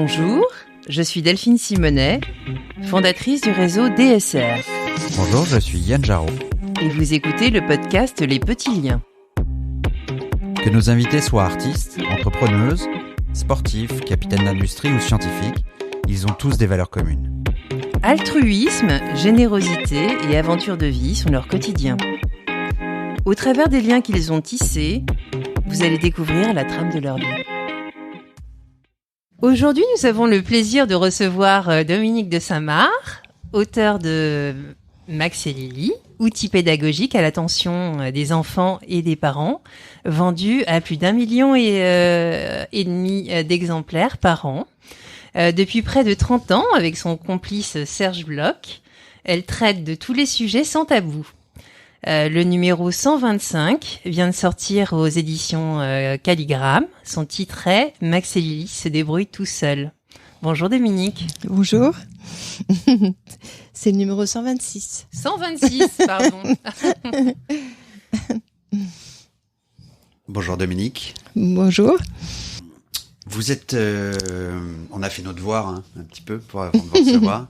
Bonjour, je suis Delphine Simonet, fondatrice du réseau DSR. Bonjour, je suis Yann Jarot. Et vous écoutez le podcast Les Petits Liens. Que nos invités soient artistes, entrepreneuses, sportifs, capitaines d'industrie ou scientifiques, ils ont tous des valeurs communes. Altruisme, générosité et aventure de vie sont leur quotidien. Au travers des liens qu'ils ont tissés, vous allez découvrir la trame de leur vie. Aujourd'hui, nous avons le plaisir de recevoir Dominique de Saint-Marc, auteur de Max et Lily, outils pédagogiques à l'attention des enfants et des parents, vendu à plus d'1,5 million d'exemplaires par an. Depuis près de 30 ans, avec son complice Serge Bloch, elle traite de tous les sujets sans tabou. Le numéro 125 vient de sortir aux éditions Calligramme. Son titre est « Max et Lily se débrouillent tout seuls ». Bonjour Dominique. Bonjour. C'est le numéro 126. 126, pardon. Bonjour Dominique. Bonjour. Vous êtes... on a fait notre devoir un petit peu avant de vous recevoir.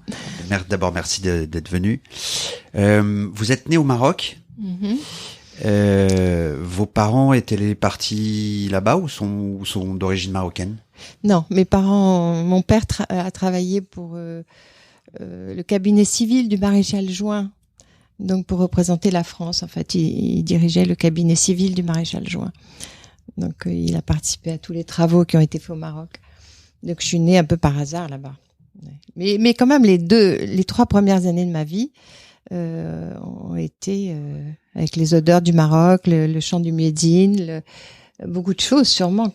D'abord, merci d'être venu. Vous êtes né au Maroc. Vos parents étaient partis là-bas ou sont d'origine marocaine? Non, mes parents... Mon père a travaillé pour le cabinet civil du maréchal Juin. Donc, pour représenter la France, en fait. Il dirigeait le cabinet civil du maréchal Juin. Donc, il a participé à tous les travaux qui ont été faits au Maroc. Donc, je suis née un peu par hasard là-bas. Mais quand même, les 3 premières années de ma vie ont été avec les odeurs du Maroc, le chant du muezzin, beaucoup de choses sûrement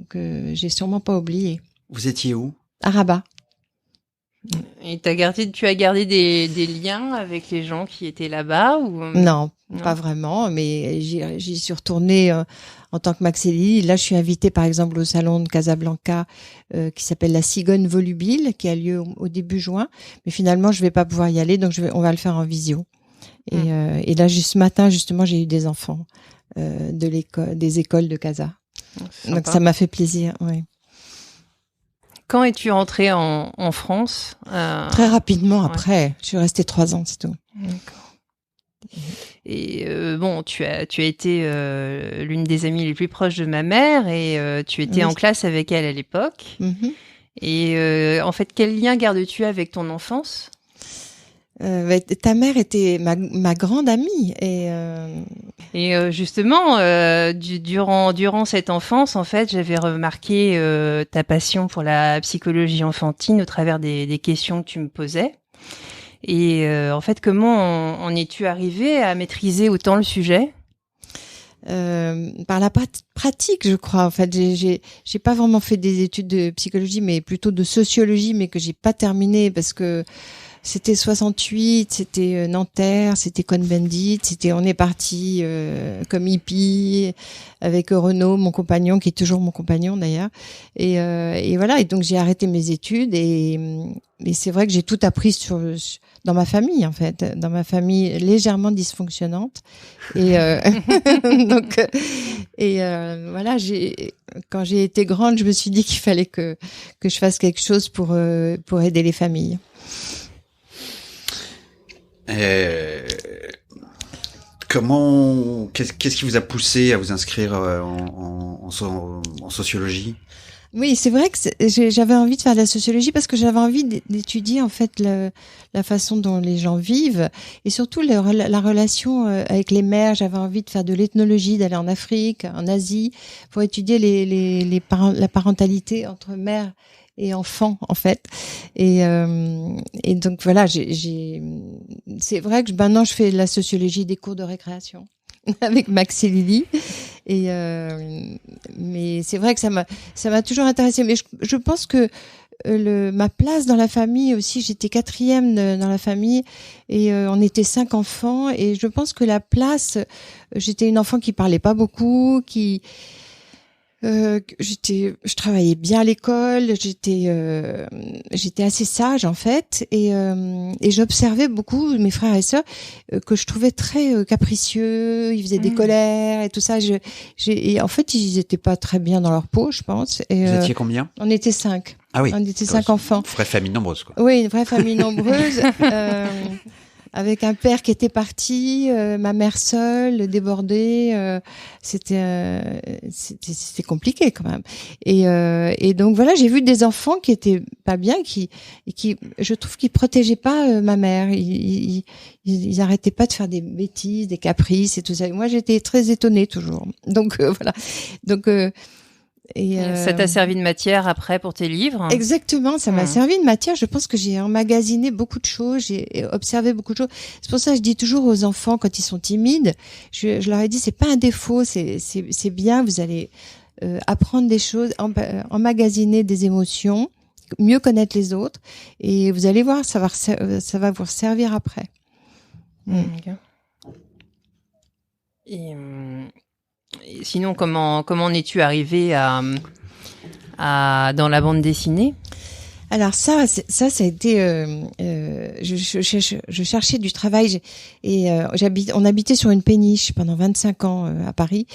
que j'ai sûrement pas oubliées. Vous étiez où? À Rabat. Et tu as gardé des liens avec les gens qui étaient là-bas ou... Non, pas vraiment, mais j'y suis retournée en tant que Max et Lily. Là, je suis invitée par exemple au salon de Casablanca qui s'appelle la Cigogne Volubile, qui a lieu au début juin. Mais finalement, je vais pas pouvoir y aller, donc on va le faire en visio. Et là, juste ce matin, justement, j'ai eu des enfants des écoles de Casa. Donc ça m'a fait plaisir, oui. Quand es-tu rentrée en France? Très rapidement après. Je suis restée 3 ans, c'est tout. D'accord. Et tu as été l'une des amies les plus proches de ma mère et tu étais en classe avec elle à l'époque. Mm-hmm. Et en fait, quel lien gardes-tu avec ton enfance? Ta mère était ma grande amie et justement durant cette enfance, en fait, j'avais remarqué ta passion pour la psychologie enfantine au travers des questions que tu me posais. Et en fait, comment en es-tu arrivée à maîtriser autant le sujet? Par la pratique, je crois. En fait, j'ai pas vraiment fait des études de psychologie, mais plutôt de sociologie, mais que j'ai pas terminé parce que c'était 68, c'était Nanterre, c'était Cohn-Bendit, on est parti comme hippie avec Renaud, mon compagnon, qui est toujours mon compagnon d'ailleurs. Et voilà. Et donc j'ai arrêté mes études et c'est vrai que j'ai tout appris dans ma famille en fait, dans ma famille légèrement dysfonctionnante. Et voilà, quand j'ai été grande, je me suis dit qu'il fallait que je fasse quelque chose pour aider les familles. Qu'est-ce qui vous a poussé à vous inscrire en sociologie? Oui, c'est vrai que j'avais envie de faire de la sociologie parce que j'avais envie d'étudier en fait la façon dont les gens vivent et surtout la relation avec les mères. J'avais envie de faire de l'ethnologie, d'aller en Afrique, en Asie, pour étudier la parentalité entre mères et enfants en fait. Et donc voilà, c'est vrai que maintenant je fais de la sociologie, des cours de récréation avec Max et Lily. Mais c'est vrai que ça m'a toujours intéressée. Mais je pense que ma place dans la famille aussi, j'étais 4e dans la famille et on était 5 enfants et je pense que j'étais une enfant qui parlait pas beaucoup, Je travaillais bien à l'école, j'étais assez sage en fait, et j'observais beaucoup mes frères et sœurs que je trouvais très capricieux. Ils faisaient des colères et tout ça. Et en fait, ils étaient pas très bien dans leur peau, je pense. Et, vous étiez combien? On était 5. Ah oui. On était 5 enfants. Une vraie famille nombreuse, quoi. Oui, une vraie famille nombreuse. Avec un père qui était parti, ma mère seule, débordée, c'était compliqué quand même. Et donc voilà, j'ai vu des enfants qui étaient pas bien, qui je trouve qu'ils protégeaient pas ma mère. Ils arrêtaient pas de faire des bêtises, des caprices et tout ça. Moi, j'étais très étonnée toujours. Donc voilà. Donc ça t'a servi de matière après pour tes livres? Exactement, ça m'a servi de matière. Je pense que j'ai emmagasiné beaucoup de choses, j'ai observé beaucoup de choses. C'est pour ça que je dis toujours aux enfants quand ils sont timides, je leur ai dit c'est pas un défaut, c'est bien, vous allez apprendre des choses, emmagasiner des émotions, mieux connaître les autres, et vous allez voir, ça va vous servir après. Okay. Et sinon, comment en es-tu arrivée à dans la bande dessinée? Alors ça a été, je cherchais du travail on habitait sur une péniche pendant 25 ans à Paris,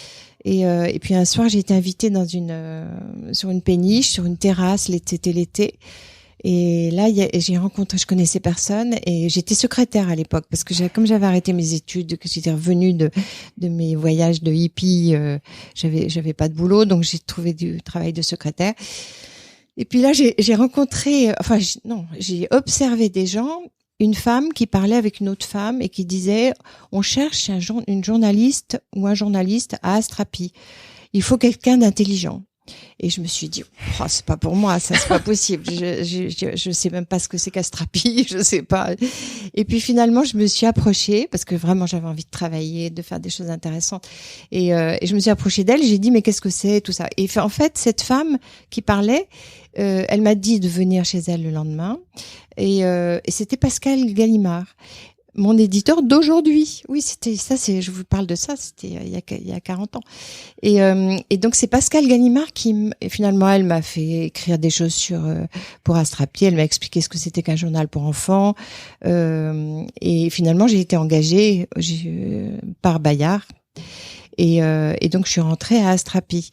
et puis un soir j'ai été invitée sur une péniche, sur une terrasse, c'était l'été. Et là, je connaissais personne, et j'étais secrétaire à l'époque parce que comme j'avais arrêté mes études, que j'étais revenue de mes voyages de hippie, j'avais pas de boulot, donc j'ai trouvé du travail de secrétaire. Et puis là, j'ai observé des gens, une femme qui parlait avec une autre femme et qui disait, on cherche une journaliste ou un journaliste à Astrapi. Il faut quelqu'un d'intelligent. Et je me suis dit, oh, c'est pas pour moi, ça c'est pas possible. Je sais même pas ce que c'est qu'Astrapi, je sais pas. Et puis finalement, je me suis approchée parce que vraiment j'avais envie de travailler, de faire des choses intéressantes. Et je me suis approchée d'elle. J'ai dit mais qu'est-ce que c'est tout ça. Et en fait, cette femme qui parlait, elle m'a dit de venir chez elle le lendemain. Et c'était Pascal Gallimard. Mon éditeur d'aujourd'hui. Oui, je vous parle de ça, c'était il y a 40 ans. Et donc c'est Pascal Gallimard finalement, elle m'a fait écrire des choses pour Astrapi, elle m'a expliqué ce que c'était qu'un journal pour enfants, et finalement j'ai été engagée par Bayard. Et donc je suis rentrée à Astrapi,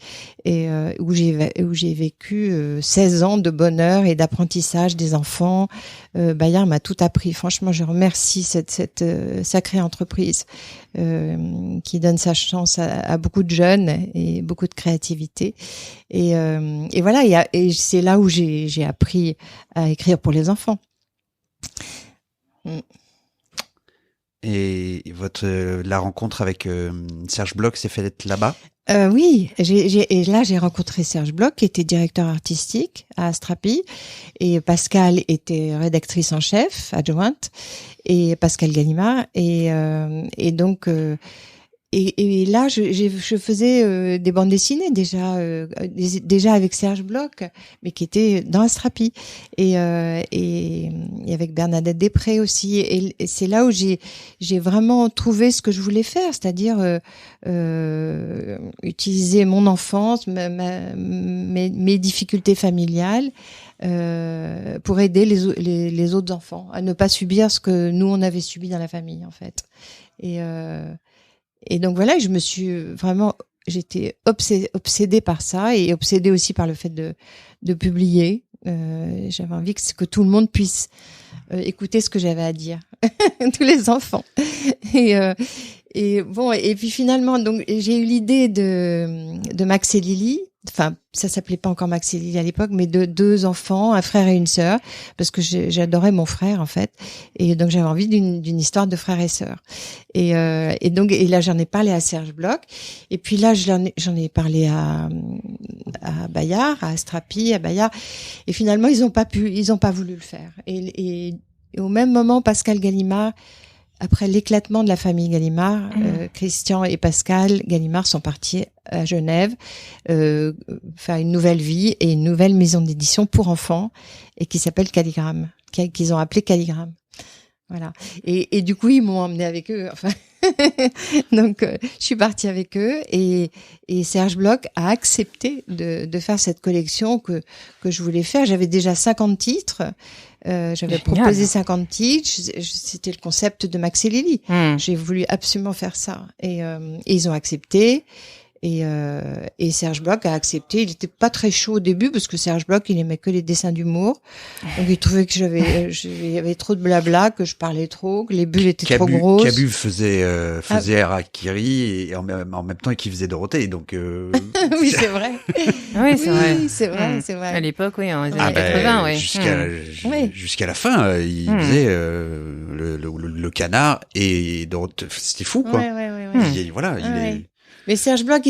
où j'ai vécu 16 ans de bonheur et d'apprentissage des enfants. Bayard m'a tout appris. Franchement, je remercie cette sacrée entreprise qui donne sa chance à beaucoup de jeunes et beaucoup de créativité. Et voilà. Et c'est là où j'ai appris à écrire pour les enfants. Et la rencontre avec Serge Bloch s'est faite là-bas? Oui, et là j'ai rencontré Serge Bloch qui était directeur artistique à Astrapi, et Pascal était rédactrice en chef adjointe, et Pascal Gallimard, et donc et là je faisais des bandes dessinées déjà avec Serge Bloch, mais qui était dans Astrapi, et avec Bernadette Després aussi, et c'est là où j'ai vraiment trouvé ce que je voulais faire, c'est-à-dire utiliser mon enfance, mes difficultés familiales pour aider les autres enfants à ne pas subir ce que nous on avait subi dans la famille en fait. Et donc voilà, j'étais obsédée par ça, et obsédée aussi par le fait de publier. J'avais envie que tout le monde puisse écouter ce que j'avais à dire, tous les enfants. Et bon, et puis finalement, donc j'ai eu l'idée de Max et Lily. Enfin, ça s'appelait pas encore Max et Lily à l'époque, mais de 2 enfants, un frère et une sœur, parce que j'adorais mon frère en fait, et donc j'avais envie d'une histoire de frères et sœurs. Et là j'en ai parlé à Serge Bloch, et puis là j'en ai parlé à Bayard, à Astrapi, à Bayard, et finalement ils ont pas voulu le faire. Et au même moment, Pascal Gallimard, après l'éclatement de la famille Gallimard, Christian et Pascal Gallimard sont partis à Genève faire une nouvelle vie et une nouvelle maison d'édition pour enfants, et qui s'appelle Calligramme, qu'ils ont appelé Calligramme. Voilà. Et du coup, ils m'ont emmené avec eux. Enfin, Donc, je suis partie avec eux et Serge Bloch a accepté de faire cette collection que je voulais faire. J'avais déjà 50 titres. J'avais proposé 50 titres. C'était le concept de Max et Lily. J'ai voulu absolument faire ça. Et ils ont accepté. Et Serge Bloch a accepté. Il était pas très chaud au début parce que Serge Bloch, il aimait que les dessins d'humour. Donc il trouvait que j'avais trop de blabla, que je parlais trop, que les bulles étaient trop grosses. Cabu faisait Harakiri et en même temps qu'il faisait Dorothée. Donc oui, c'est vrai. Oui, c'est vrai. Oui, c'est vrai, c'est vrai. À l'époque, oui, en 80, oui. Jusqu'à la fin, il faisait le canard et Dorothée. C'était fou, quoi. Ouais. Voilà, il est. Mais Serge Bloch,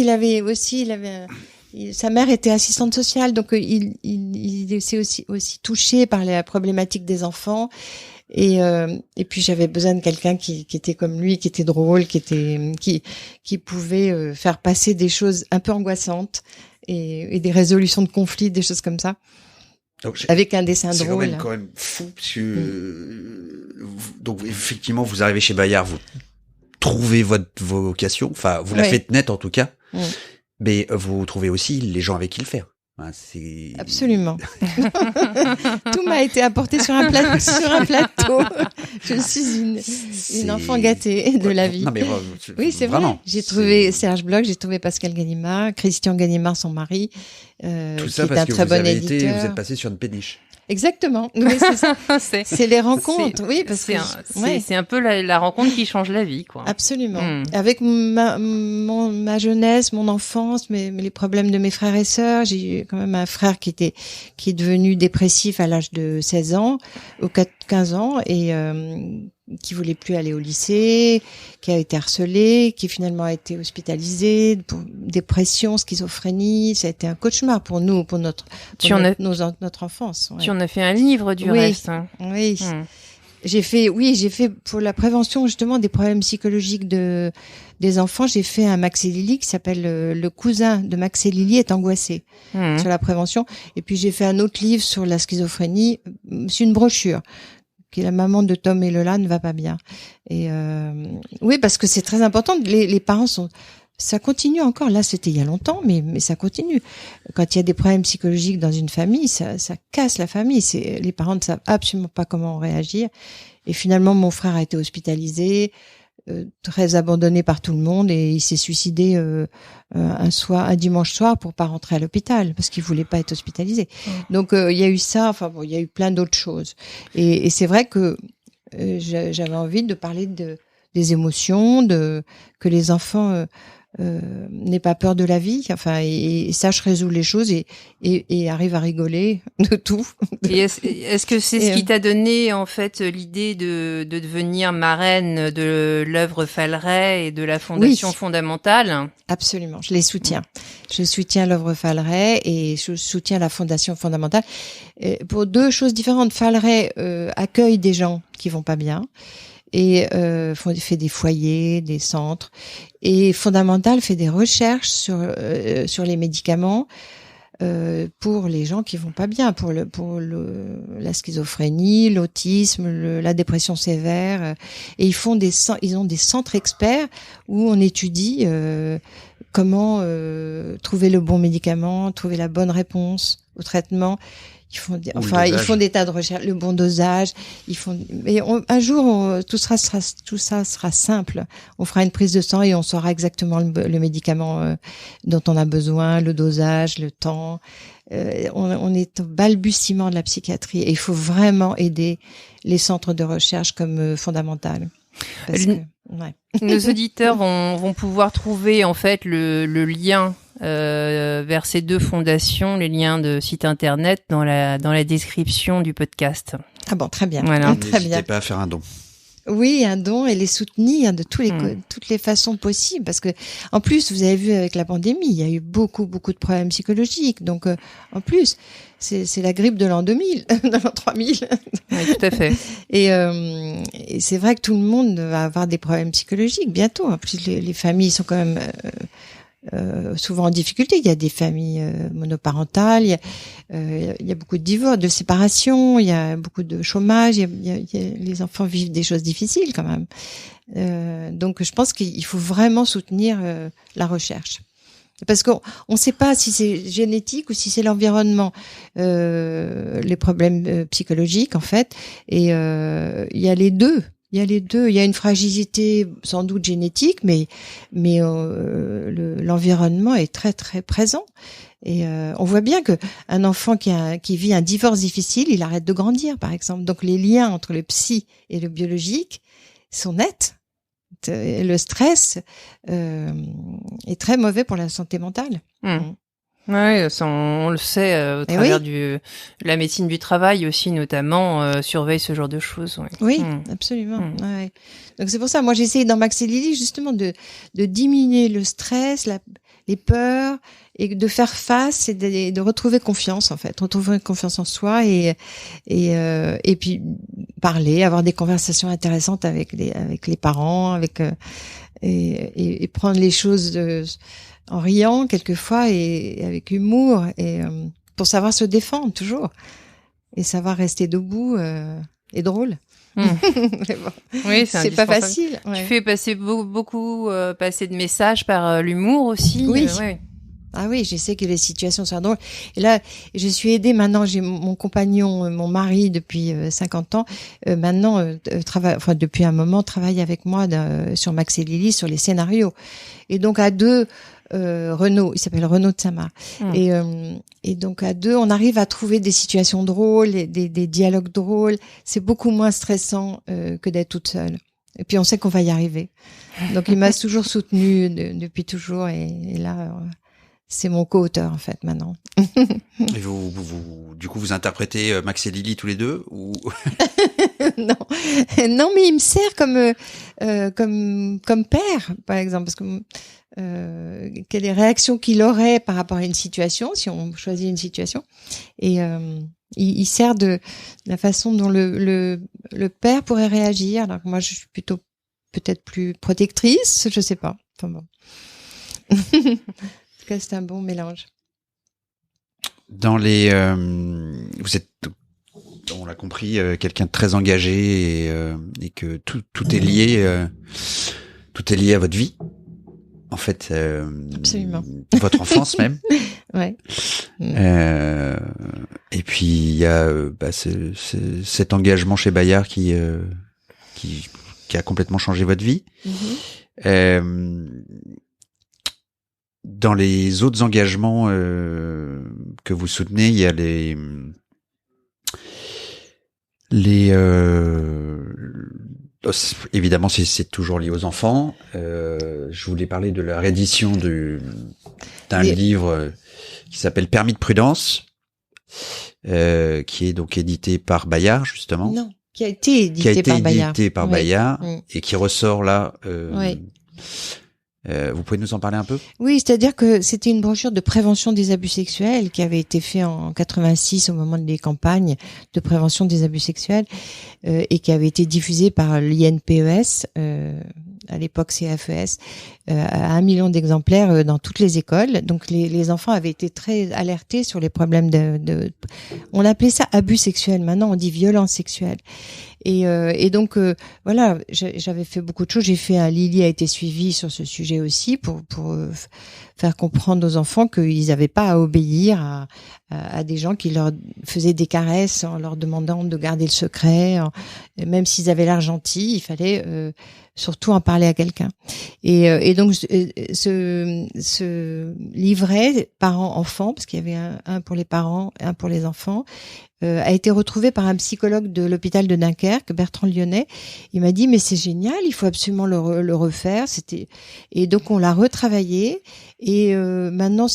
sa mère était assistante sociale, donc il s'est aussi touché par la problématique des enfants. Et puis j'avais besoin de quelqu'un qui était comme lui, qui était drôle, qui pouvait faire passer des choses un peu angoissantes et des résolutions de conflits, des choses comme ça. Donc, avec un dessin drôle. C'est quand même fou, parce que donc effectivement vous arrivez chez Bayard, vous trouvez votre vocation, enfin vous la faites naître en tout cas, mais vous trouvez aussi les gens avec qui le faire. C'est... Absolument. Tout m'a été apporté sur un plateau. Je suis une enfant gâtée de la vie. Non, mais oui, c'est vraiment vrai. J'ai trouvé Serge Bloch, j'ai trouvé Pascal Gallimard, Christian Gallimard, son mari, tout ça qui est parce un que très bon éditeur. Vous êtes passé sur une péniche. Exactement. Oui, c'est ça. C'est les rencontres. Oui, parce que c'est un peu la rencontre qui change la vie, quoi. Absolument. Avec ma jeunesse, mon enfance, les problèmes de mes frères et sœurs, j'ai eu quand même un frère qui est devenu dépressif à l'âge de 16 ans, ou 15 ans, et qui voulait plus aller au lycée, qui a été harcelé, qui finalement a été hospitalisé pour dépression, schizophrénie. Ça a été un cauchemar pour nous, pour notre enfance. Ouais. Tu en as fait un livre du reste. Hein. Oui. J'ai fait pour la prévention justement des problèmes psychologiques des enfants. J'ai fait un Max et Lily qui s'appelle Le cousin de Max et Lily est angoissé sur la prévention. Et puis j'ai fait un autre livre sur la schizophrénie. C'est une brochure. Qui est la maman de Tom et Lola ne va pas bien. Et oui, parce que c'est très important. Les parents ça continue encore. Là, c'était il y a longtemps, mais ça continue. Quand il y a des problèmes psychologiques dans une famille, ça casse la famille. Les parents ne savent absolument pas comment réagir. Et finalement, mon frère a été hospitalisé, très abandonné par tout le monde, et il s'est suicidé un dimanche soir pour pas rentrer à l'hôpital parce qu'il voulait pas être hospitalisé. Donc il y a eu ça. Enfin bon, il y a eu plein d'autres choses. Et c'est vrai que j'avais envie de parler des émotions, que les enfants n'aient pas peur de la vie, enfin, et sachent résoudre les choses et arrivent à rigoler de tout. Et est-ce que c'est ce qui t'a donné, en fait, l'idée de devenir marraine de l'œuvre Falleret et de la Fondation Fondamentale? Absolument, je les soutiens. Je soutiens l'œuvre Falleret et je soutiens la Fondation Fondamentale. Pour deux choses différentes. Falleret accueille des gens qui vont pas bien et fait des foyers, des centres, et Fondamental fait des recherches sur les médicaments pour les gens qui vont pas bien, pour la schizophrénie, l'autisme, la dépression sévère, et ils ont des centres experts où on étudie comment trouver le bon médicament, trouver la bonne réponse au traitement. Ils font des tas de recherches, le bon dosage. Un jour, tout ça sera simple. On fera une prise de sang et on saura exactement le médicament dont on a besoin, le dosage, le temps. On est au balbutiement de la psychiatrie et il faut vraiment aider les centres de recherche comme Fondamental. Nos auditeurs vont pouvoir trouver en fait le lien vers ces deux fondations, les liens de site internet dans la description du podcast. Ah bon, très bien. Voilà. Très bien. N'hésitez pas à faire un don. Oui, un don et les soutenir de toutes les façons possibles, parce que en plus vous avez vu avec la pandémie, il y a eu beaucoup de problèmes psychologiques. Donc en plus, c'est la grippe de l'an 2000, de l'an 3000. Oui, tout à fait. Et c'est vrai que tout le monde va avoir des problèmes psychologiques bientôt. En plus, les familles sont quand même souvent en difficulté. Il y a des familles monoparentales, il y a beaucoup de divorces, de séparations, il y a beaucoup de chômage, les enfants vivent des choses difficiles quand même. Donc je pense qu'il faut vraiment soutenir la recherche. Parce qu'on ne sait pas si c'est génétique ou si c'est l'environnement, les problèmes psychologiques en fait. Et il y a les deux. Il y a une fragilité sans doute génétique, mais l'environnement est très très présent. Et on voit bien que un enfant qui vit un divorce difficile, il arrête de grandir, par exemple. Donc les liens entre le psy et le biologique sont nets. Le stress est très mauvais pour la santé mentale. Oui, on le sait au travers de la médecine du travail aussi, notamment, surveille ce genre de choses. Ouais. Oui, absolument. Ouais. Donc c'est pour ça, moi j'essaye dans Max et Lily justement de diminuer le stress, les peurs, et de faire face et de retrouver confiance en fait, retrouver confiance en soi et puis parler, avoir des conversations intéressantes avec les parents, et prendre les choses en riant quelquefois et avec humour et pour savoir se défendre toujours et savoir rester debout et drôle. Mais bon, oui, c'est pas facile. Ouais. Tu fais passer beaucoup passer de messages par l'humour aussi. Oui. Ouais. Ah oui, j'essaie que les situations soient drôles. Et là, je suis aidée maintenant, j'ai mon compagnon, mon mari depuis 50 ans, maintenant depuis un moment, travaille avec moi sur Max et Lily, sur les scénarios. Et donc à deux, Renaud, il s'appelle Renaud de Samar. Et donc à deux, on arrive à trouver des situations drôles, des dialogues drôles. C'est beaucoup moins stressant que d'être toute seule. Et puis on sait qu'on va y arriver. Donc il m'a toujours soutenue depuis toujours. Et là, c'est mon co-auteur en fait maintenant. Et du coup, vous interprétez Max et Lily tous les deux ou non, mais il me sert comme père, par exemple, parce que quelles réactions qu'il aurait par rapport à une situation, si on choisit une situation, et il sert de la façon dont le père pourrait réagir. Alors que moi, je suis plutôt peut-être plus protectrice, je sais pas. Enfin bon. En tout cas, c'est un bon mélange. Dans les, vous êtes, on l'a compris, quelqu'un de très engagé et que tout est lié, tout est lié à votre vie. En fait, absolument. Votre enfance même. Ouais. Et puis il y a cet engagement chez Bayard qui a complètement changé votre vie. Dans les autres engagements que vous soutenez, il y a évidemment c'est toujours lié aux enfants. Je voulais parler de la réédition d'un livre qui s'appelle Permis de prudence, qui est donc édité par Bayard justement. Non, qui a été édité par Bayard. Et qui ressort là. Oui. Vous pouvez nous en parler un peu? Oui, c'est-à-dire que c'était une brochure de prévention des abus sexuels qui avait été faite en 86 au moment des campagnes de prévention des abus sexuels et qui avait été diffusée par l'INPES, à l'époque CFES, à 1 million d'exemplaires dans toutes les écoles. Donc les enfants avaient été très alertés sur les problèmes on appelait ça abus sexuels. Maintenant, on dit violence sexuelle. Et donc voilà, j'avais fait beaucoup de choses. J'ai fait Lily a été suivi sur ce sujet aussi pour faire comprendre aux enfants qu'ils n'avaient pas à obéir à des gens qui leur faisaient des caresses en leur demandant de garder le secret. Même s'ils avaient l'air gentils, il fallait surtout en parler à quelqu'un. Et donc ce livret parents-enfants, parce qu'il y avait un pour les parents, un pour les enfants, a été retrouvé par un psychologue de l'hôpital de Dunkerque, Bertrand Lyonnais. Il m'a dit mais c'est génial, il faut absolument le refaire. Et donc on l'a retravaillé et maintenant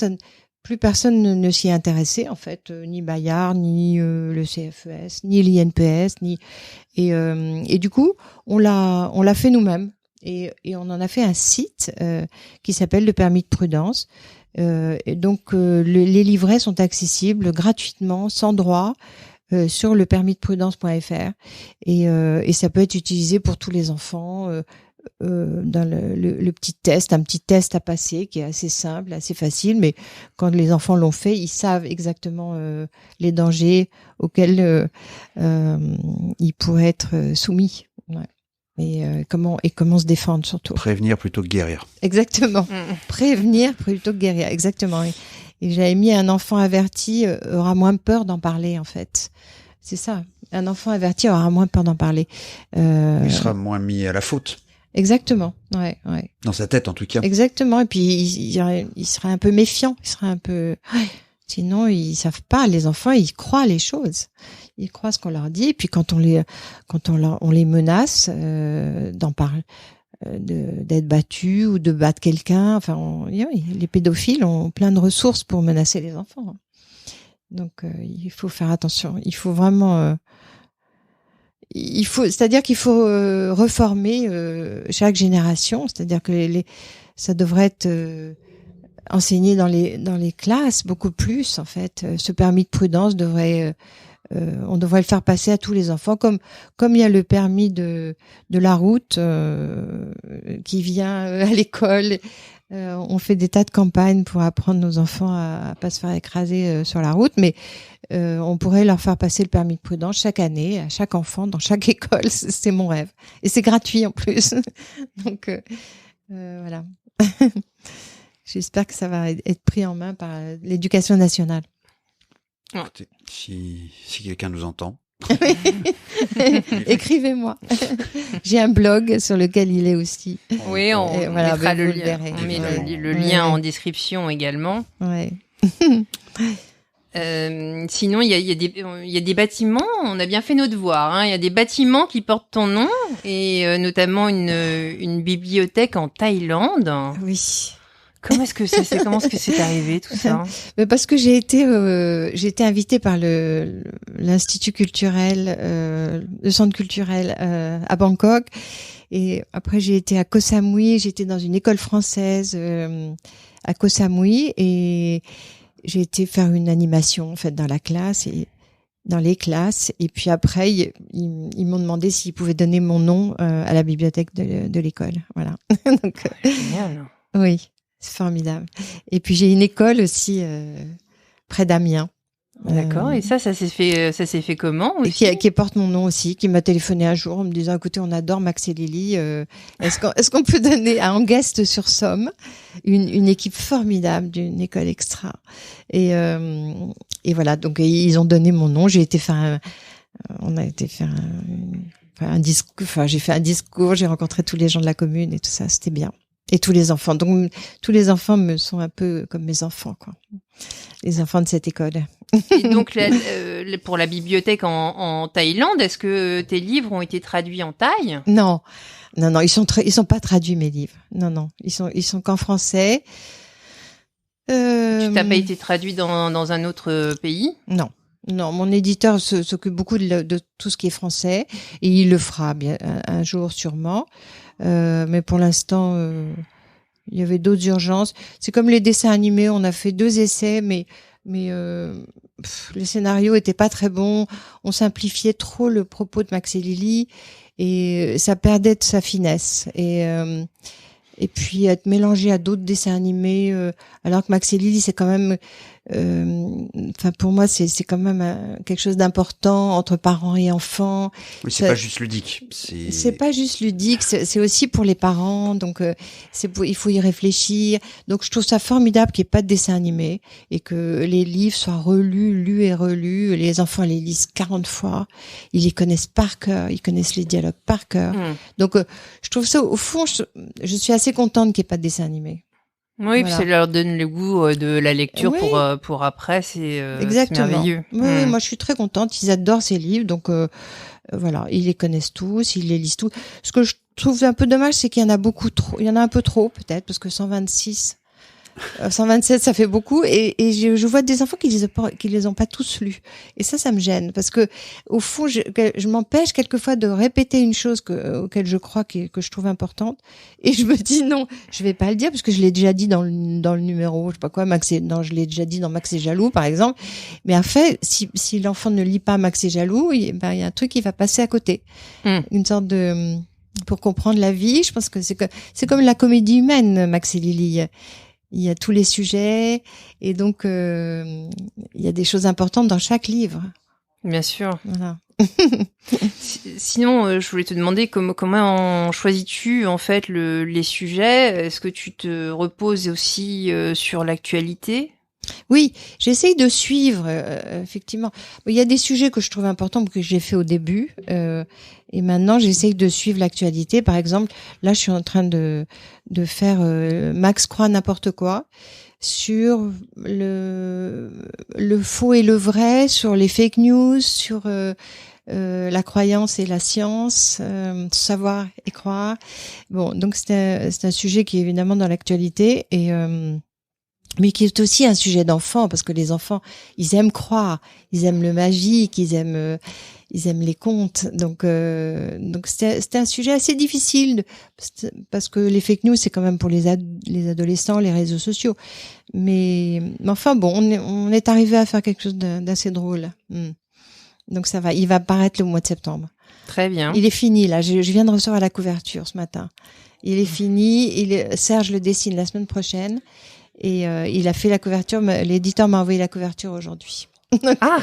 plus personne ne s'y est intéressé en fait, ni Bayard, ni le CFES, ni l'INPS, et du coup on l'a fait nous-mêmes et on en a fait un site qui s'appelle le Permis de prudence. Et donc les livrets sont accessibles gratuitement, sans droit, sur le permisdeprudence.fr et ça peut être utilisé pour tous les enfants dans le petit test, un petit test à passer qui est assez simple, assez facile, mais quand les enfants l'ont fait, ils savent exactement les dangers auxquels ils pourraient être soumis. Ouais. Et comment se défendre surtout. Prévenir plutôt que guérir. Exactement. Prévenir plutôt que guérir. Exactement. Et j'avais mis un enfant averti aura moins peur d'en parler en fait. C'est ça. Un enfant averti aura moins peur d'en parler. Il sera moins mis à la faute. Exactement. Ouais. Dans sa tête en tout cas. Exactement. Et puis il serait un peu méfiant. Il serait un peu. Sinon ils savent pas. Les enfants ils croient les choses. Ils croient ce qu'on leur dit. Et puis quand on les menace d'en parler, d'être battus ou de battre quelqu'un. Enfin, les pédophiles ont plein de ressources pour menacer les enfants. Donc il faut faire attention. Il faut vraiment. C'est-à-dire qu'il faut reformer chaque génération. C'est-à-dire que ça devrait être enseigné dans les classes beaucoup plus en fait. Ce permis de prudence devrait on devrait le faire passer à tous les enfants, comme il y a le permis de la route qui vient à l'école. On fait des tas de campagnes pour apprendre nos enfants à pas se faire écraser sur la route, mais on pourrait leur faire passer le permis de prudence chaque année à chaque enfant dans chaque école. C'est mon rêve, et c'est gratuit en plus. Donc voilà. J'espère que ça va être pris en main par l'Éducation nationale. Écoutez, si quelqu'un nous entend. Écrivez-moi. J'ai un blog sur lequel il est aussi. Oui, on mettra le lien. On met le lien en description également. Ouais. Sinon, il y a des bâtiments. On a bien fait nos devoirs. Hein. Il y a des bâtiments qui portent ton nom et notamment une bibliothèque en Thaïlande. Oui. Comment est-ce que c'est arrivé tout ça? Mais parce que j'ai été invitée par l'institut culturel, le centre culturel à Bangkok, et après j'ai été à Koh Samui, j'étais dans une école française à Koh Samui, et j'ai été faire une animation en fait dans les classes, et puis après ils m'ont demandé s'ils pouvaient donner mon nom à la bibliothèque de l'école. Voilà. Donc génial. Oui. C'est formidable. Et puis j'ai une école aussi près d'Amiens. D'accord. Et ça s'est fait comment aussi? Qui porte mon nom aussi, qui m'a téléphoné un jour en me disant écoutez, on adore Max et Lily. Est-ce qu'on peut donner à Angest-sur-Somme une équipe formidable d'une école extra. Et voilà. Donc ils ont donné mon nom. J'ai été faire un discours. Enfin, j'ai fait un discours. J'ai rencontré tous les gens de la commune et tout ça. C'était bien. Et tous les enfants. Donc, tous les enfants me sont un peu comme mes enfants, quoi. Les enfants de cette école. Et donc, pour la bibliothèque en Thaïlande, est-ce que tes livres ont été traduits en thaï? Non, ils sont pas traduits, mes livres. Non, ils sont qu'en français. Tu t'as pas été traduit dans un autre pays? Non, mon éditeur s'occupe beaucoup de tout ce qui est français, et il le fera bien un jour sûrement. Mais pour l'instant, il y avait d'autres urgences. C'est comme les dessins animés, on a fait 2 essais, mais le scénario était pas très bon. On simplifiait trop le propos de Max et Lily, et ça perdait de sa finesse. Et puis être mélangé à d'autres dessins animés, alors que Max et Lily, c'est quand même, pour moi, c'est quand même quelque chose d'important entre parents et enfants. Oui, c'est pas juste ludique. C'est pas juste ludique, c'est aussi pour les parents. Donc, il faut y réfléchir. Donc, je trouve ça formidable qu'il n'y ait pas de dessin animé et que les livres soient lus et relus. Les enfants les lisent 40 fois. Ils les connaissent par cœur. Ils connaissent les dialogues par cœur. Donc, je trouve ça, au fond, je suis assez contente qu'il n'y ait pas de dessin animé. Oui, puis ça leur donne le goût de la lecture pour après, c'est merveilleux. Oui, moi je suis très contente, ils adorent ces livres, donc voilà, ils les connaissent tous, ils les lisent tous. Ce que je trouve un peu dommage, c'est qu'il y en a beaucoup trop, il y en a un peu trop peut-être, parce que 127, ça fait beaucoup, et je vois des enfants qui les ont pas tous lus, et ça me gêne, parce que au fond, je m'empêche quelquequefois de répéter une chose auquel je crois que je trouve importante, et je me dis non, je vais pas le dire parce que je l'ai déjà dit dans le numéro, je sais pas quoi, je l'ai déjà dit dans Max est jaloux par exemple, mais en fait, si l'enfant ne lit pas Max est jaloux, il y a un truc qui va passer à côté, une sorte de pour comprendre la vie. Je pense que c'est comme la comédie humaine, Max et Lily. Il y a tous les sujets et donc il y a des choses importantes dans chaque livre. Bien sûr. Voilà. Sinon, je voulais te demander comment choisis-tu en fait les sujets? Est-ce que tu te reposes aussi sur l'actualité? Oui, j'essaye de suivre, effectivement. Il y a des sujets que je trouve importants que j'ai fait au début, et maintenant j'essaye de suivre l'actualité. Par exemple, là, je suis en train de faire Max croit n'importe quoi sur le faux et le vrai, sur les fake news, sur la croyance et la science, savoir et croire. Bon, donc c'est un sujet qui est évidemment dans l'actualité et mais qui est aussi un sujet d'enfant, parce que les enfants, ils aiment croire, ils aiment le magique, ils aiment les contes. Donc c'était un sujet assez difficile, parce que les fake news, c'est quand même pour les adolescents, les réseaux sociaux. Mais enfin bon, on est arrivé à faire quelque chose d'assez drôle. Donc ça va, il va paraître le mois de septembre. Très bien. Il est fini, là, je viens de recevoir la couverture ce matin. Il est fini, Serge le dessine la semaine prochaine. Et il a fait la couverture, l'éditeur m'a envoyé la couverture aujourd'hui. Ah,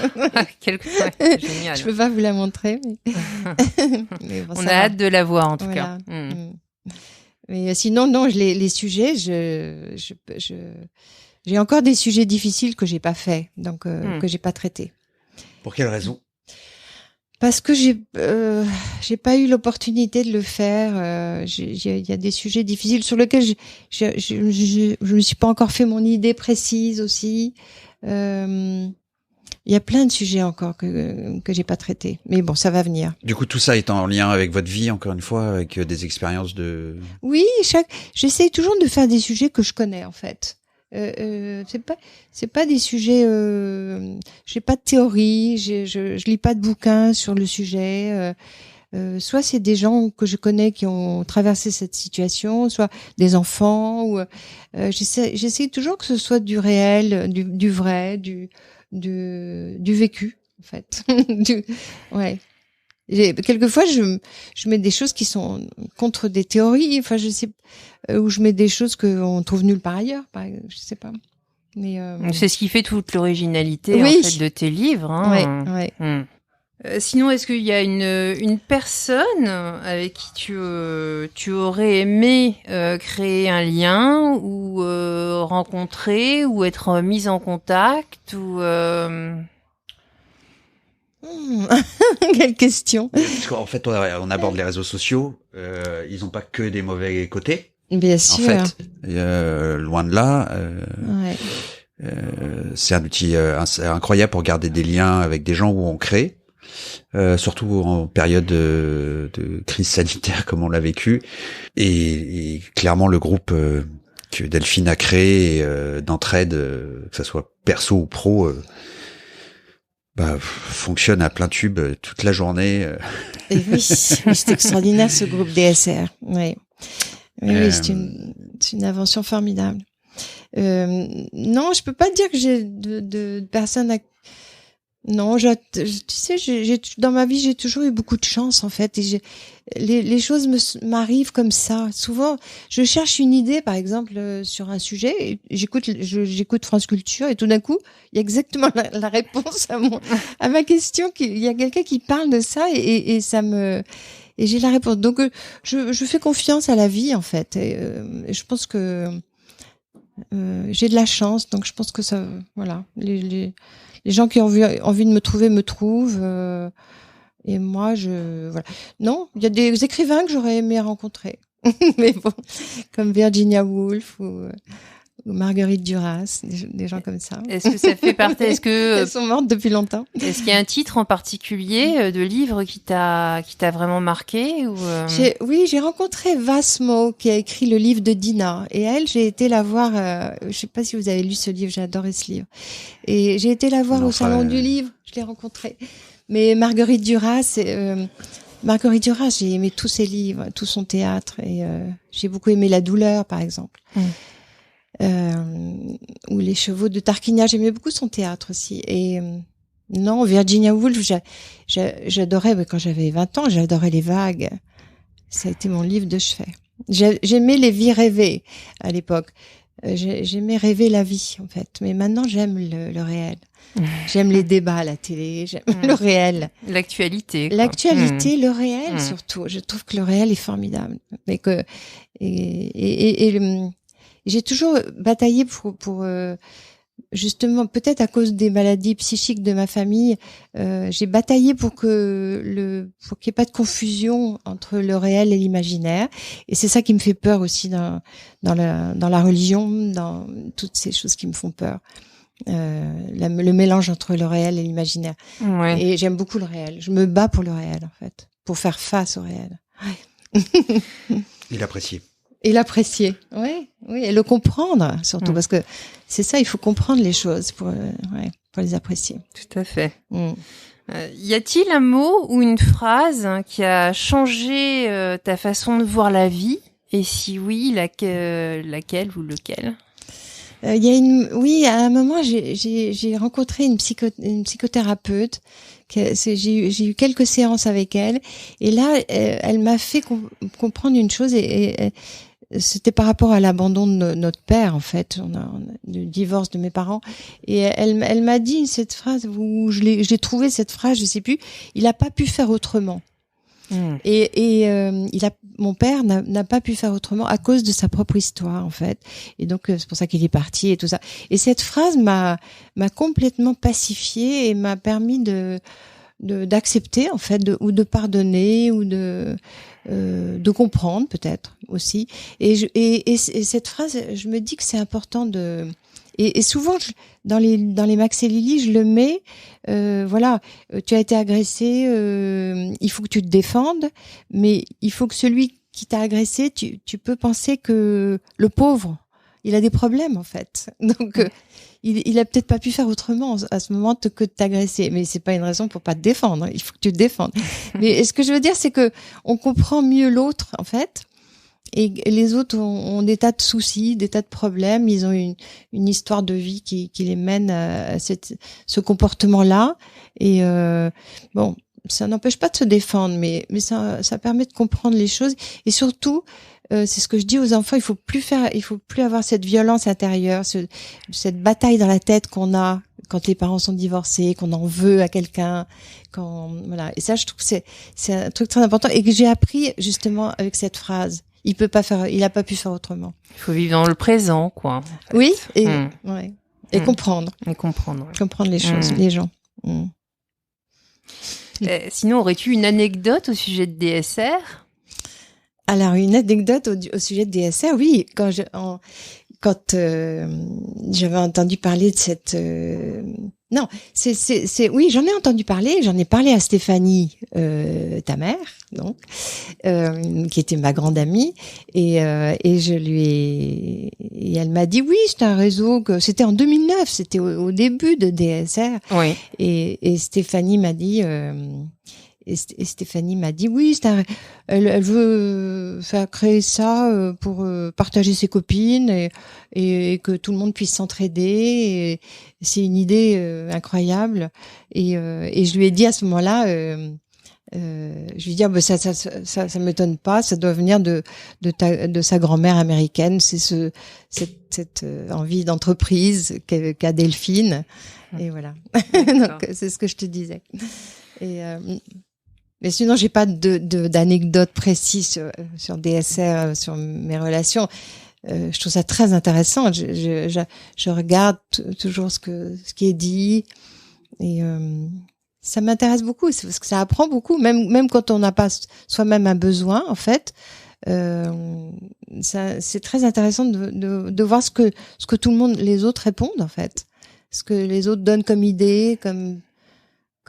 génial. Je peux pas vous la montrer, mais bon, on a hâte de la voir en tout cas. Mais sinon, non, les sujets, j'ai encore des sujets difficiles que j'ai pas fait, donc que j'ai pas traités. Pour quelle raison? Parce que j'ai pas eu l'opportunité de le faire. Il y a des sujets difficiles sur lesquels je me suis pas encore fait mon idée précise aussi. Il y a plein de sujets encore que j'ai pas traités. Mais bon, ça va venir. Du coup, tout ça est en lien avec votre vie, encore une fois, avec des expériences de... Oui, j'essaye toujours de faire des sujets que je connais, en fait. C'est pas des sujets, j'ai pas de théorie, je lis pas de bouquins sur le sujet. Soit c'est des gens que je connais qui ont traversé cette situation, soit des enfants. Ou j'essaie toujours que ce soit du réel, du vrai, du vécu, en fait. Ouais. Quelquefois, je mets des choses qui sont contre des théories. Enfin, je sais, où je mets des choses qu'on trouve nulle part ailleurs. Je sais pas. Mais c'est ce qui fait toute l'originalité en fait de tes livres. Hein. Ouais. Sinon, est-ce qu'il y a une personne avec qui tu aurais aimé créer un lien ou rencontrer ou être mise en contact ou Quelle question. Parce qu'en fait, on aborde les réseaux sociaux. Ils n'ont pas que des mauvais côtés. Bien sûr. En fait, loin de là. C'est un outil incroyable pour garder des liens avec des gens où on crée. Surtout en période de crise sanitaire comme on l'a vécu. Et clairement, le groupe que Delphine a créé d'entraide, que ça soit perso ou pro, fonctionne à plein tube toute la journée. Et oui, c'est extraordinaire ce groupe DSR. Oui, c'est une invention formidable. Non, je peux pas dire que j'ai de personnes à... Non, tu sais, dans ma vie, j'ai toujours eu beaucoup de chance, en fait. Et les choses m'arrivent comme ça. Souvent, je cherche une idée, par exemple, sur un sujet. Et j'écoute France Culture et tout d'un coup, il y a exactement la réponse à ma question. Il y a quelqu'un qui parle de ça et j'ai la réponse. Donc, je fais confiance à la vie, en fait. Et je pense que j'ai de la chance. Donc, je pense que ça, voilà, les gens qui ont envie de me trouver me trouvent. Et moi, voilà. Non, il y a des écrivains que j'aurais aimé rencontrer. Mais bon, comme Virginia Woolf ou Marguerite Duras, des gens comme ça. Est-ce que ça fait partie... Elles sont mortes depuis longtemps. Est-ce qu'il y a un titre en particulier de livre qui t'a vraiment marqué ou Oui, j'ai rencontré Vasmo qui a écrit le livre de Dina. Et elle, j'ai été la voir... je sais pas si vous avez lu ce livre, j'ai adoré ce livre. Et j'ai été la voir au Salon du Livre, je l'ai rencontrée. Mais Marguerite Duras, j'ai aimé tous ses livres, tout son théâtre. Et j'ai beaucoup aimé La douleur, par exemple. Ou Les chevaux de Tarquinia, j'aimais beaucoup son théâtre aussi. Et non, Virginia Woolf, j'adorais, quand j'avais 20 ans, j'adorais les vagues. Ça a été mon livre de chevet. J'aimais les vies rêvées à l'époque. J'aimais rêver la vie, en fait. Mais maintenant, j'aime le réel. J'aime les débats à la télé, j'aime le réel. L'actualité. L'actualité, le réel surtout. Je trouve que le réel est formidable. Mais j'ai toujours bataillé pour justement, peut-être à cause des maladies psychiques de ma famille, j'ai bataillé pour qu'il n'y ait pas de confusion entre le réel et l'imaginaire. Et c'est ça qui me fait peur aussi dans la religion, dans toutes ces choses qui me font peur. Le mélange entre le réel et l'imaginaire. Ouais. Et j'aime beaucoup le réel. Je me bats pour le réel, en fait, pour faire face au réel. Ouais. Et l'apprécier. Et l'apprécier, oui, et le comprendre surtout, parce que c'est ça, il faut comprendre les choses pour les apprécier. Tout à fait. Y a-t-il un mot ou une phrase qui a changé ta façon de voir la vie? Et si oui, laquelle ou lequel? Oui, à un moment, j'ai rencontré une psychothérapeute. J'ai eu quelques séances avec elle, et là, elle m'a fait comprendre une chose, et c'était par rapport à l'abandon de notre père, en fait, le divorce de mes parents, et elle m'a dit cette phrase où j'ai trouvé cette phrase, je sais plus, il a pas pu faire autrement. Et mon père n'a pas pu faire autrement à cause de sa propre histoire, en fait. Et donc c'est pour ça qu'il est parti et tout ça. Et cette phrase m'a complètement pacifiée et m'a permis d'accepter, en fait, ou de pardonner, ou de comprendre peut-être aussi. Et cette phrase, je me dis que c'est important et souvent dans les Max et Lily, je le mets. Voilà, tu as été agressé, il faut que tu te défendes, mais il faut que celui qui t'a agressé, tu peux penser que le pauvre, il a des problèmes, en fait. Donc il a peut-être pas pu faire autrement à ce moment que de t'agresser, mais c'est pas une raison pour pas te défendre. Il faut que tu te défendes. Mais ce que je veux dire, c'est que on comprend mieux l'autre, en fait. Et les autres ont des tas de soucis, des tas de problèmes. Ils ont une histoire de vie qui les mène à ce comportement-là. Et bon, ça n'empêche pas de se défendre, mais ça permet de comprendre les choses. Et surtout, c'est ce que je dis aux enfants, il faut plus avoir cette violence intérieure, cette bataille dans la tête qu'on a quand les parents sont divorcés, qu'on en veut à quelqu'un, voilà. Et ça, je trouve que c'est un truc très important et que j'ai appris justement avec cette phrase. Il a pas pu faire autrement. Il faut vivre dans le présent, quoi. En fait. Oui, et comprendre. Et comprendre. Comprendre les choses, les gens. Sinon, aurais-tu une anecdote au sujet de DSR? Alors, une anecdote au sujet de DSR, oui. Quand j'avais entendu parler de cette... Non, oui, j'en ai entendu parler. J'en ai parlé à Stéphanie, ta mère, donc, qui était ma grande amie, et elle m'a dit oui, c'était un réseau c'était en 2009, c'était au début de DSR. Oui. Et Stéphanie m'a dit. Oui, elle veut faire créer ça pour partager ses copines et que tout le monde puisse s'entraider. Et c'est une idée incroyable. Et je lui ai dit à ce moment-là, je lui ai dit ça m'étonne pas, ça doit venir de sa grand-mère américaine. C'est cette envie d'entreprise qu'a Delphine. Et voilà. Donc c'est ce que je te disais. Mais sinon, j'ai pas d'anecdote précise sur DSR, sur mes relations. Je trouve ça très intéressant. Je regarde toujours ce qui est dit et ça m'intéresse beaucoup parce que ça apprend beaucoup, même quand on n'a pas soi-même un besoin, en fait. C'est très intéressant de voir ce que tout le monde, les autres répondent, en fait, ce que les autres donnent comme idée, comme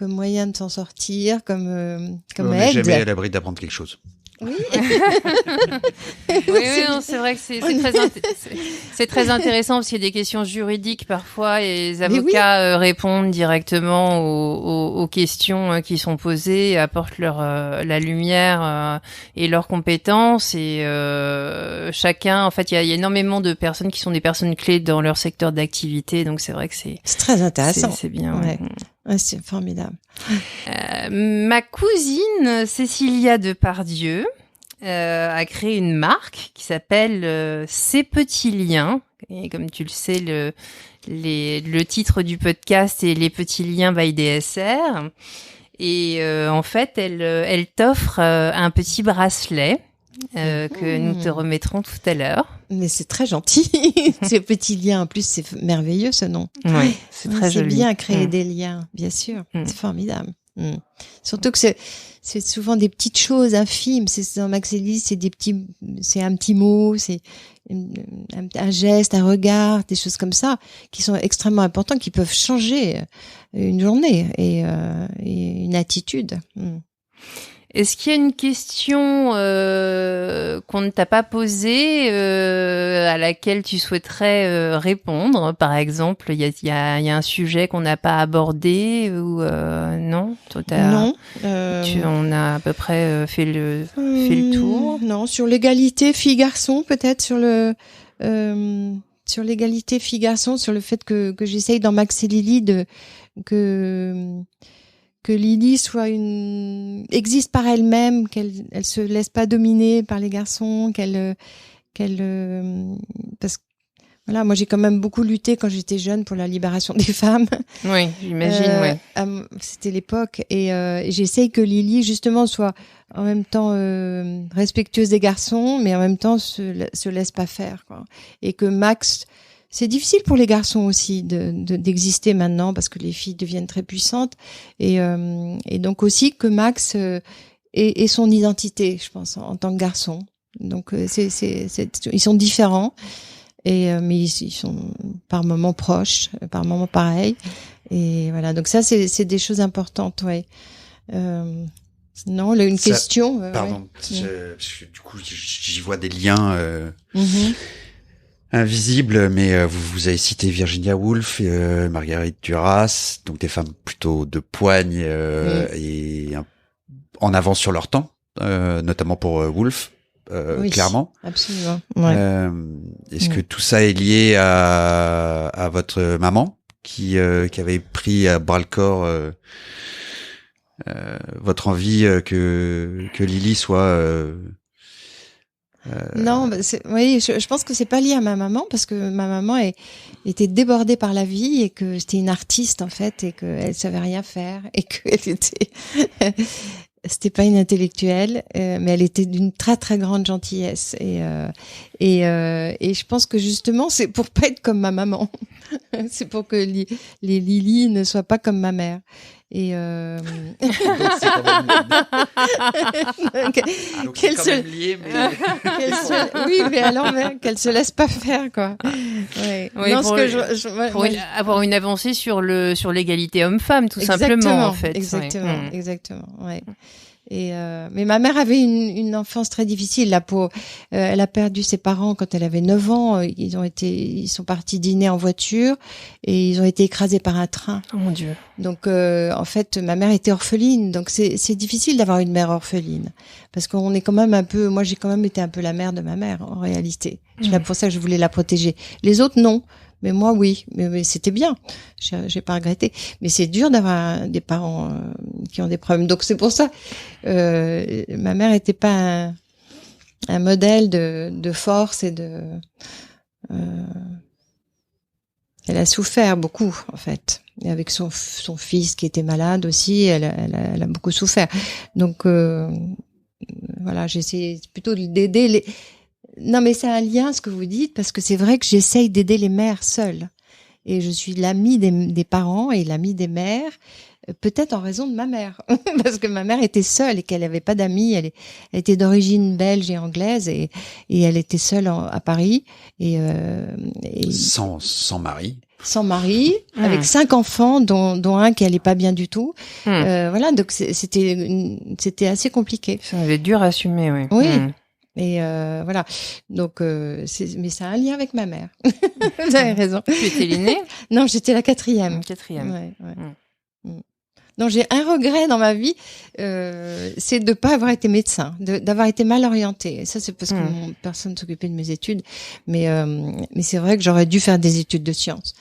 moyen de s'en sortir, comme aide. On n'est jamais à l'abri d'apprendre quelque chose. Oui. Oui, non, c'est vrai que c'est très intéressant parce qu'il y a des questions juridiques parfois et les avocats répondent directement aux questions qui sont posées, et apportent la lumière et leurs compétences et chacun, en fait, il y a énormément de personnes qui sont des personnes clés dans leur secteur d'activité, donc c'est vrai que c'est très intéressant. C'est bien. Ouais. Ouais, c'est formidable. Ma cousine Cécilia Depardieu a créé une marque qui s'appelle Ces petits liens. Et comme tu le sais, le titre du podcast est Les petits liens by DSR. Et en fait, elle t'offre un petit bracelet que nous te remettrons tout à l'heure. Mais c'est très gentil, ces petits liens. En plus, c'est merveilleux ce nom. Oui, c'est très joli. C'est bien créer des liens, bien sûr. C'est formidable. Surtout que c'est souvent des petites choses infimes. C'est dans Max et Lily, c'est un petit mot, c'est un geste, un regard, des choses comme ça qui sont extrêmement importantes, qui peuvent changer une journée et une attitude. Est-ce qu'il y a une question qu'on ne t'a pas posée à laquelle tu souhaiterais répondre? Par exemple, il y a un sujet qu'on n'a pas abordé ou non? Non. On a à peu près fait le tour. Non, sur l'égalité filles-garçons, peut-être sur l'égalité filles-garçons, sur le fait que j'essaye dans Max et Lily que Lily existe par elle-même, qu'elle se laisse pas dominer par les garçons, parce que voilà, moi j'ai quand même beaucoup lutté quand j'étais jeune pour la libération des femmes. Oui, j'imagine, c'était l'époque et j'essaye que Lily justement soit en même temps respectueuse des garçons, mais en même temps se laisse pas faire, quoi. Et que Max, c'est difficile pour les garçons aussi d'exister maintenant parce que les filles deviennent très puissantes et donc aussi que Max ait son identité, je pense, en tant que garçon. Donc ils sont différents mais ils sont par moments proches, par moments pareils et voilà. Donc ça c'est des choses importantes, ouais. Non, là une question. Pardon, parce que du coup j'y vois des liens. Invisible, mais vous avez cité Virginia Woolf, Marguerite Duras, donc des femmes plutôt de poigne et en avance sur leur temps, notamment pour Woolf, clairement. Absolument. Ouais. Est-ce que tout ça est lié à votre maman qui avait pris à bras le corps votre envie que Lily soit Non, oui, je pense que c'est pas lié à ma maman parce que ma maman était débordée par la vie et que c'était une artiste en fait et qu'elle savait rien faire et qu'elle c'était pas une intellectuelle, mais elle était d'une très très grande gentillesse et je pense que justement c'est pour pas être comme ma maman, c'est pour que les Lily ne soient pas comme ma mère. Et donc c'est quand même lié, mais oui, mais à l'envers, qu'elle se laisse pas faire, quoi. Ouais. Oui, non, pour avoir une avancée sur l'égalité homme-femme, tout simplement, en fait. Exactement, exactement. Ouais. Et mais ma mère avait une enfance très difficile. Elle a perdu ses parents quand elle avait 9 ans. Ils sont partis dîner en voiture et ils ont été écrasés par un train. Oh mon Dieu. Donc en fait, ma mère était orpheline. Donc c'est difficile d'avoir une mère orpheline parce qu'on est quand même un peu. Moi, j'ai quand même été un peu la mère de ma mère en réalité. C'est pour ça que je voulais la protéger. Les autres non. Mais moi, oui. Mais c'était bien. J'ai pas regretté. Mais c'est dur d'avoir des parents qui ont des problèmes. Donc c'est pour ça. Ma mère était pas un modèle de force et de. Elle a souffert beaucoup, en fait. Et avec son fils qui était malade aussi, elle a beaucoup souffert. Donc voilà, j'essaie plutôt d'aider les. Non, mais c'est un lien, ce que vous dites, parce que c'est vrai que j'essaye d'aider les mères seules. Et je suis l'amie des parents et l'amie des mères, peut-être en raison de ma mère. Parce que ma mère était seule et qu'elle n'avait pas d'amis. Elle était d'origine belge et anglaise et elle était seule à Paris. Et sans mari. Sans mari, avec 5 enfants, dont un qui allait pas bien du tout. Voilà, donc c'était assez compliqué. Ça avait dur à assumer, oui. Oui. Et voilà, donc mais ça a un lien avec ma mère. Vous avez raison. Tu étais l'aînée? Non, j'étais la 4e. Ouais. Donc j'ai un regret dans ma vie, c'est de pas avoir été médecin, d'avoir été mal orientée. Et ça c'est parce que personne s'occupait de mes études, mais c'est vrai que j'aurais dû faire des études de sciences.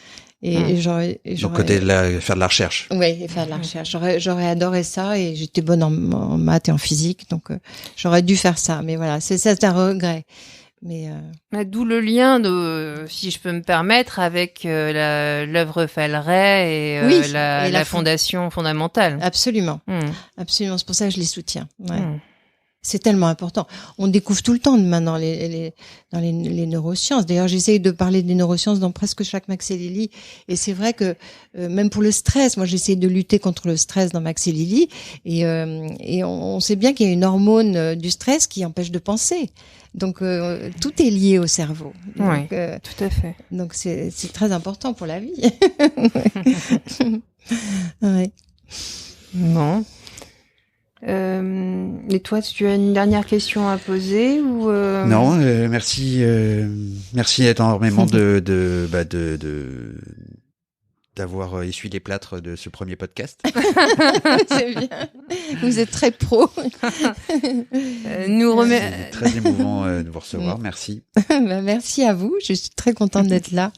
Et j'aurais côté faire de la recherche. Oui, et faire de la recherche. J'aurais adoré ça et j'étais bonne en maths et en physique, donc j'aurais dû faire ça. Mais voilà, c'est un regret. Mais d'où le lien, si je peux me permettre, avec l'œuvre Falleret et la fondation fondamentale. Absolument, absolument. C'est pour ça que je les soutiens. Ouais. C'est tellement important. On découvre tout le temps maintenant dans les neurosciences. D'ailleurs, j'essaye de parler des neurosciences dans presque chaque Max et Lily. Et c'est vrai que même pour le stress, moi j'essaye de lutter contre le stress dans Max et Lily. Et on sait bien qu'il y a une hormone du stress qui empêche de penser. Donc tout est lié au cerveau. Donc, oui, tout à fait. Donc c'est très important pour la vie. Ouais. Bon. Et toi, tu as une dernière question à poser ou Non, merci énormément d'avoir essuyé les plâtres de ce premier podcast. C'est bien. Vous êtes très pro. C'est très émouvant de vous recevoir. Merci. Merci à vous. Je suis très contente d'être là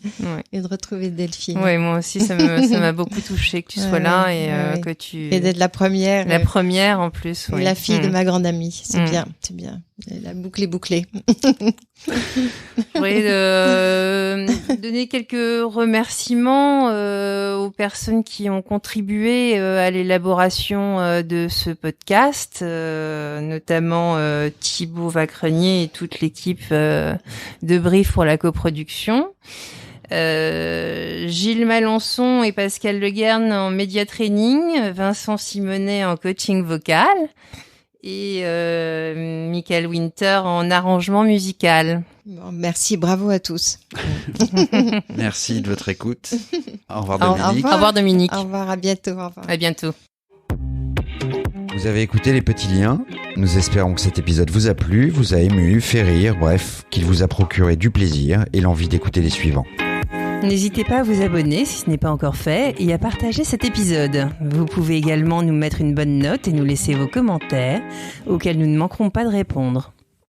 et de retrouver Delphine. Oui, moi aussi, ça m'a beaucoup touchée que tu sois là et que tu... Et d'être la première. La première, en plus. Et la fille de ma grande amie. C'est bien, c'est bien. La boucle est bouclée. Je voudrais donner quelques remerciements aux personnes qui ont contribué à l'élaboration de ce podcast, notamment Thibaut Vacrenier et toute l'équipe de Brief pour la coproduction. Gilles Malençon et Pascal Leguerne en média training, Vincent Simonet en coaching vocal et Michael Winter en arrangement musical. Bon, merci, bravo à tous. Merci de votre écoute. Au revoir Dominique. Au revoir Dominique. Au revoir, à bientôt. Au revoir. À bientôt. Vous avez écouté Les Petits Liens. Nous espérons que cet épisode vous a plu, vous a ému, fait rire, bref, qu'il vous a procuré du plaisir et l'envie d'écouter les suivants. N'hésitez pas à vous abonner si ce n'est pas encore fait et à partager cet épisode. Vous pouvez également nous mettre une bonne note et nous laisser vos commentaires auxquels nous ne manquerons pas de répondre.